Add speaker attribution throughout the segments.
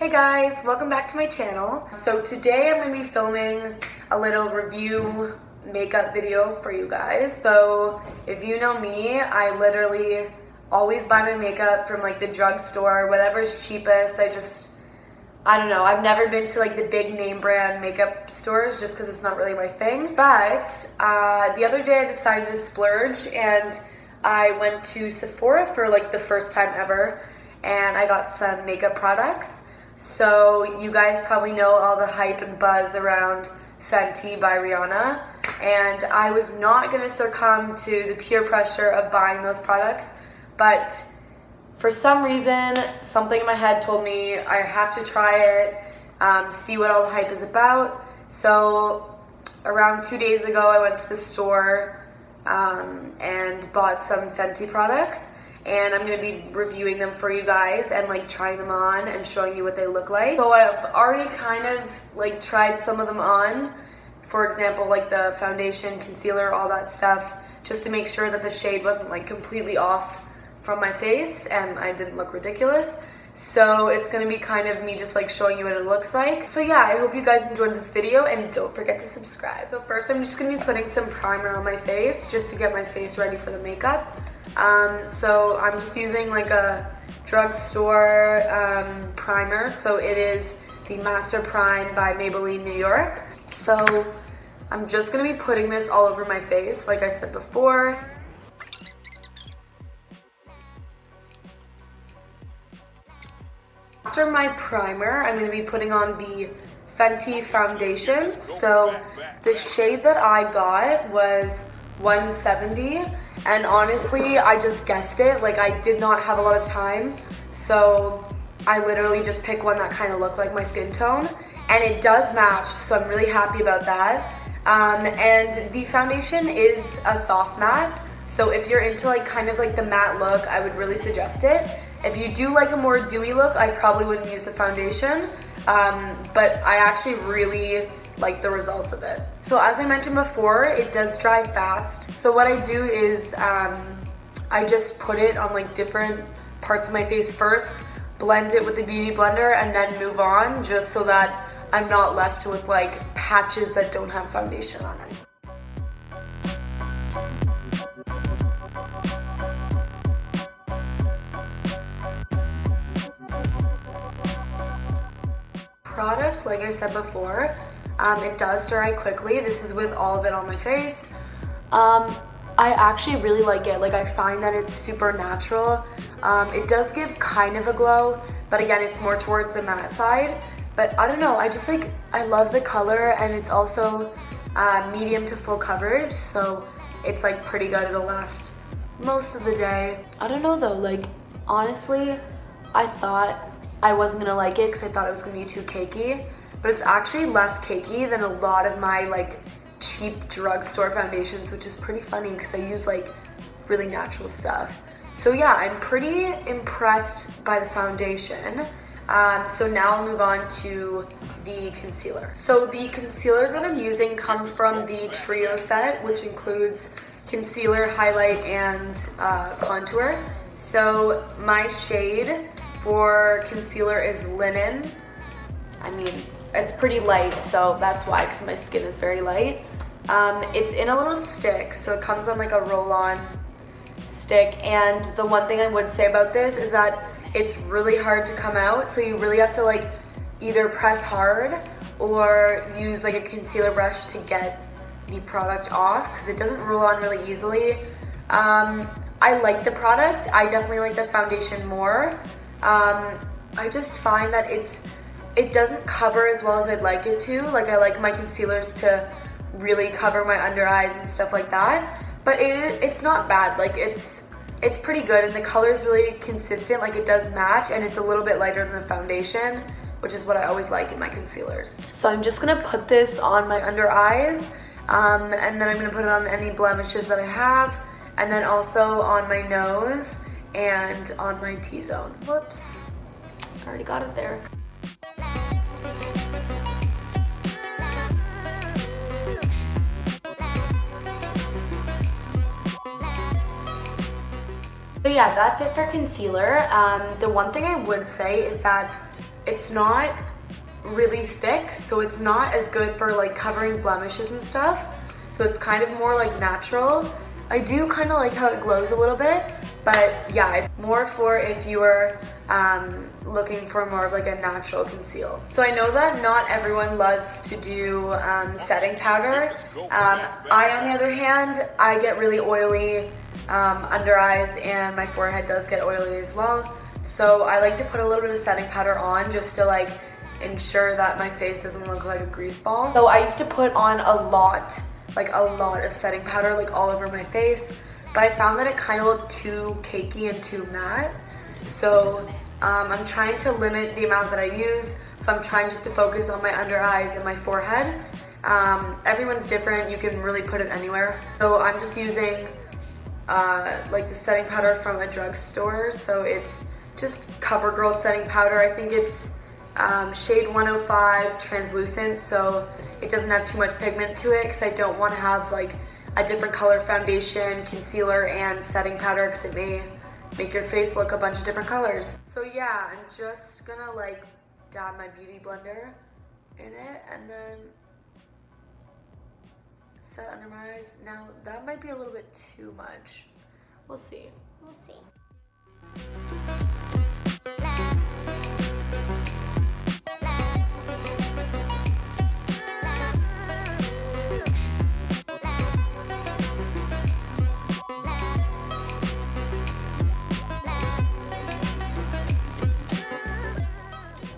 Speaker 1: Hey guys, welcome back to my channel. So today I'm going to be filming a little review makeup video for you guys. So if you know me, I literally always buy my makeup from like the drugstore, whatever's cheapest. I don't know, I've never been to like the big name brand makeup stores just because it's not really my thing. But the other day I decided to splurge and I went to Sephora for like the first time ever and I got some makeup products. So you guys probably know all the hype and buzz around Fenty by Rihanna, and I was not going to succumb to the peer pressure of buying those products, but for some reason something in my head told me I have to try it, see what all the hype is about. So around 2 days ago I went to the store and bought some Fenty products. And I'm going to be reviewing them for you guys and like trying them on and showing you what they look like. So I've already kind of like tried some of them on, for example like the foundation, concealer, all that stuff, just to make sure that the shade wasn't like completely off from my face and I didn't look ridiculous. So it's going to be kind of me just like showing you what it looks like. So yeah, I hope you guys enjoyed this video and don't forget to subscribe. So first I'm just going to be putting some primer on my face just to get my face ready for the makeup. So I'm just using like a drugstore primer. So it is the Master Prime by Maybelline New York. So I'm just going to be putting this all over my face like I said before. After my primer, I'm going to be putting on the Fenty foundation. So the shade that I got was 170, and honestly I just guessed it. Like I did not have a lot of time, so I literally just picked one that kind of looked like my skin tone, and it does match, so I'm really happy about that. And the foundation is a soft matte, so if you're into like kind of like the matte look, I would really suggest it. If you do like a more dewy look, I probably wouldn't use the foundation, but I actually really like the results of it. So as I mentioned before, it does dry fast. So what I do is I just put it on like different parts of my face first, blend it with the beauty blender, and then move on, just so that I'm not left with like patches that don't have foundation on it. Product, like I said before, it does dry quickly. This is with all of it on my face. I actually really like it. Like I find that it's super natural. It does give kind of a glow, but again, it's more towards the matte side. But I don't know, I love the color, and it's also medium to full coverage, so it's like pretty good. It'll last most of the day. I don't know though, like honestly, I thought I wasn't gonna like it because I thought it was gonna be too cakey, but it's actually less cakey than a lot of my like cheap drugstore foundations, which is pretty funny because I use like really natural stuff. So yeah, I'm pretty impressed by the foundation. So now I'll move on to the concealer. So the concealer that I'm using comes from the Trio set, which includes concealer, highlight, and contour. So my shade for concealer is Linen. I mean, it's pretty light, so that's why, because my skin is very light. It's in a little stick, so it comes on like a roll-on stick, and the one thing I would say about this is that it's really hard to come out, so you really have to like either press hard or use like a concealer brush to get the product off, because it doesn't roll on really easily. I like the product. I definitely like the foundation more. I just find that it doesn't cover as well as I'd like it to. Like I like my concealers to really cover my under eyes and stuff like that, but it's not bad. Like it's pretty good, and the color is really consistent. Like it does match, and it's a little bit lighter than the foundation, which is what I always like in my concealers. So I'm just gonna put this on my under eyes, and then I'm gonna put it on any blemishes that I have, and then also on my nose and on my T-zone. Whoops, I already got it there. So yeah, that's it for concealer. The one thing I would say is that it's not really thick, so it's not as good for like covering blemishes and stuff. So it's kind of more like natural. I do kind of like how it glows a little bit, but yeah, it's more for if you are looking for more of like a natural conceal. So I know that not everyone loves to do setting powder. I, on the other hand, I get really oily under eyes, and my forehead does get oily as well. So I like to put a little bit of setting powder on just to like ensure that my face doesn't look like a grease ball. So I used to put on a lot of setting powder like all over my face, but I found that it kind of looked too cakey and too matte. So I'm trying to limit the amount that I use. So I'm trying just to focus on my under eyes and my forehead. Everyone's different, you can really put it anywhere. So I'm just using like the setting powder from a drugstore. So it's just CoverGirl setting powder. I think it's shade 105 translucent, so it doesn't have too much pigment to it, because I don't want to have like a different color foundation, concealer, and setting powder, because it may make your face look a bunch of different colors. So yeah, I'm just gonna like dab my beauty blender in it and then set under my eyes. Now that might be a little bit too much. We'll see.
Speaker 2: We'll see.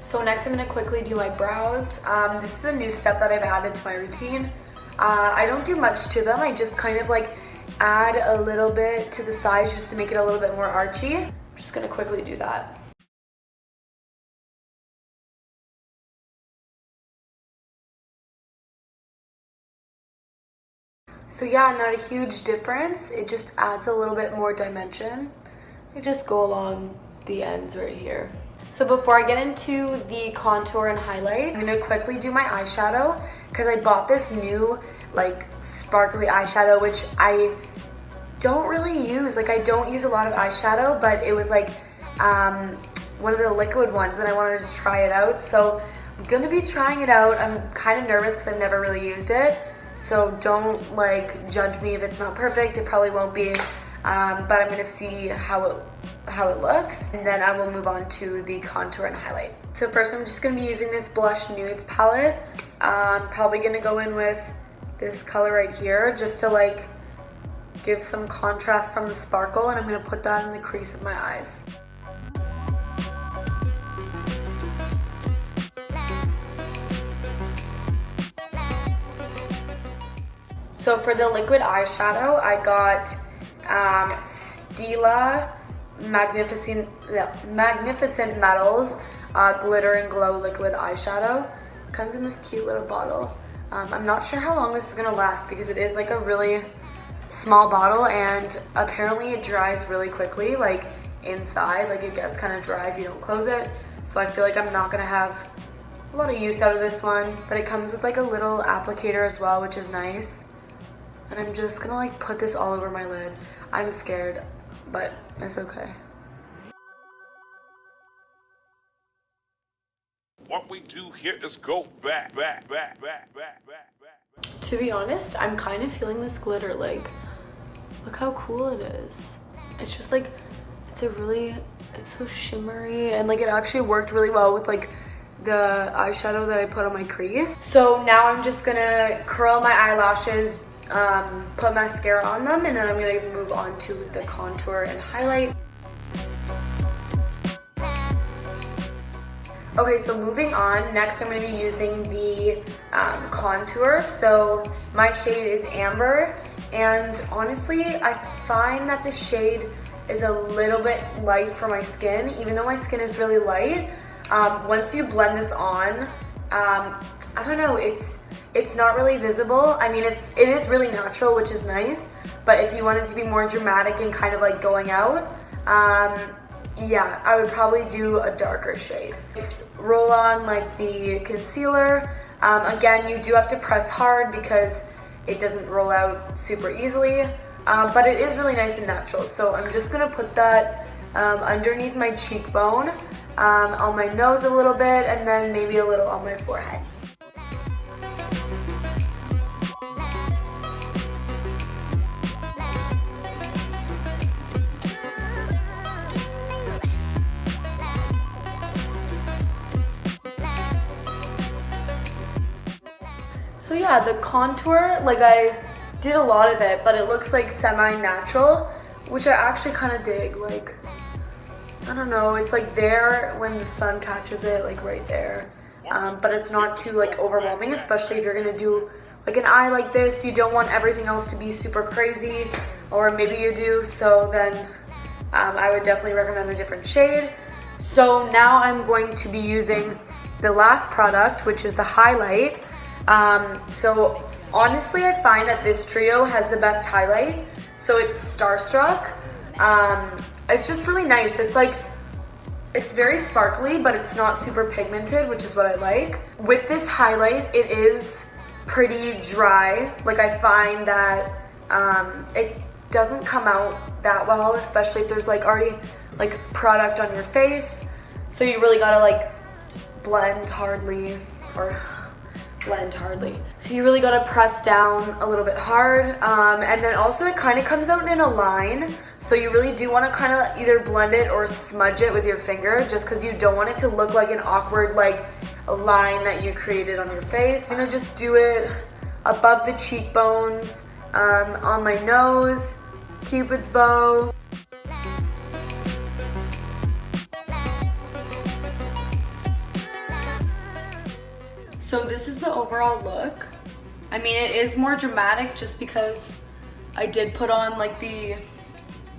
Speaker 1: So next I'm going to quickly do my brows. This is a new step that I've added to my routine. I don't do much to them. I just kind of like add a little bit to the sides just to make it a little bit more archy. I'm just going to quickly do that. So yeah, not a huge difference. It just adds a little bit more dimension. I just go along the ends right here. So before I get into the contour and highlight, I'm gonna quickly do my eyeshadow, because I bought this new like sparkly eyeshadow, which I don't really use. Like I don't use a lot of eyeshadow, but it was like one of the liquid ones and I wanted to try it out. So I'm gonna be trying it out. I'm kind of nervous because I've never really used it. So don't like judge me if it's not perfect. It probably won't be, but I'm gonna see how it looks, and then I will move on to the contour and highlight. So first I'm just gonna be using this Blush Nudes palette. I'm probably gonna go in with this color right here just to like give some contrast from the sparkle, and I'm gonna put that in the crease of my eyes. So for the liquid eyeshadow, I got Stila Magnificent Metals Glitter and Glow Liquid Eyeshadow. Comes in this cute little bottle. I'm not sure how long this is gonna last because it is like a really small bottle, and apparently it dries really quickly, like inside, like it gets kind of dry if you don't close it. So I feel like I'm not gonna have a lot of use out of this one, but it comes with like a little applicator as well, which is nice. And I'm just gonna like put this all over my lid. I'm scared, but it's okay.
Speaker 3: What we do here is go back.
Speaker 1: To be honest, I'm kind of feeling this glitter. Like, look how cool it is. It's just like, it's so shimmery, and like it actually worked really well with like the eyeshadow that I put on my crease. So now I'm just gonna curl my eyelashes, put mascara on them, and then I'm gonna move on to the contour and highlight. Okay, so moving on, next I'm going to be using the contour. So my shade is Amber, and honestly I find that the shade is a little bit light for my skin, even though my skin is really light. Once you blend this on, I don't know, it's not really visible. I mean, it is really natural, which is nice, but if you want it to be more dramatic and kind of like going out, yeah, I would probably do a darker shade. Roll on like the concealer. Again, you do have to press hard because it doesn't roll out super easily, but it is really nice and natural. So I'm just gonna put that underneath my cheekbone, on my nose a little bit, and then maybe a little on my forehead. So yeah, the contour, like I did a lot of it, but it looks like semi-natural, which I actually kind of dig. Like, I don't know, it's like there when the sun catches it, like right there. But it's not too like overwhelming, especially if you're gonna do like an eye like this. You don't want everything else to be super crazy, or maybe you do, so then I would definitely recommend a different shade. So now I'm going to be using the last product, which is the highlight. So honestly, I find that this trio has the best highlight. So it's Starstruck. It's just really nice. It's like, it's very sparkly, but it's not super pigmented, which is what I like. With this highlight, it is pretty dry. Like I find that it doesn't come out that well, especially if there's like already like product on your face. So you really gotta like blend hardly. You really gotta press down a little bit hard, and then also it kind of comes out in a line, so you really do want to kind of either blend it or smudge it with your finger, just because you don't want it to look like an awkward like line that you created on your face. I'm gonna just do it above the cheekbones, on my nose, Cupid's bow. So this is the overall look. I mean, it is more dramatic just because I did put on like the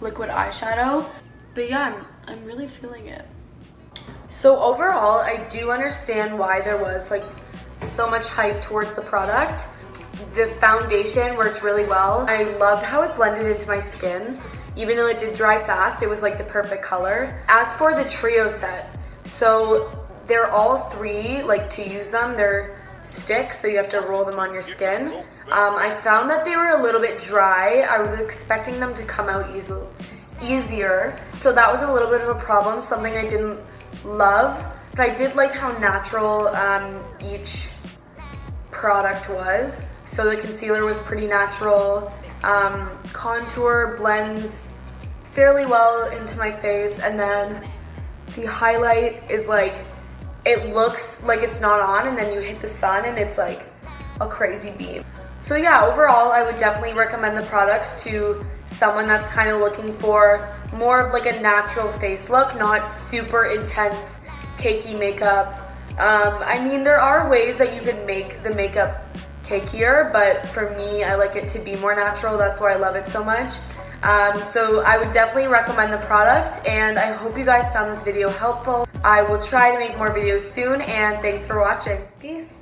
Speaker 1: liquid eyeshadow, but yeah, I'm really feeling it. So overall, I do understand why there was like so much hype towards the product. The foundation worked really well. I loved how it blended into my skin. Even though it did dry fast, it was like the perfect color. As for the trio set, so they're all three, like to use them, they're sticks, so you have to roll them on your skin. I found that they were a little bit dry. I was expecting them to come out easier, so that was a little bit of a problem, something I didn't love, but I did like how natural each product was. So the concealer was pretty natural, contour blends fairly well into my face, and then the highlight is like, it looks like it's not on, and then you hit the sun and it's like a crazy beam. So yeah, overall I would definitely recommend the products to someone that's kind of looking for more of like a natural face look, not super intense cakey makeup. I mean, there are ways that you can make the makeup cakier, but for me, I like it to be more natural. That's why I love it so much. So I would definitely recommend the product, and I hope you guys found this video helpful. I will try to make more videos soon, and thanks for watching. Peace.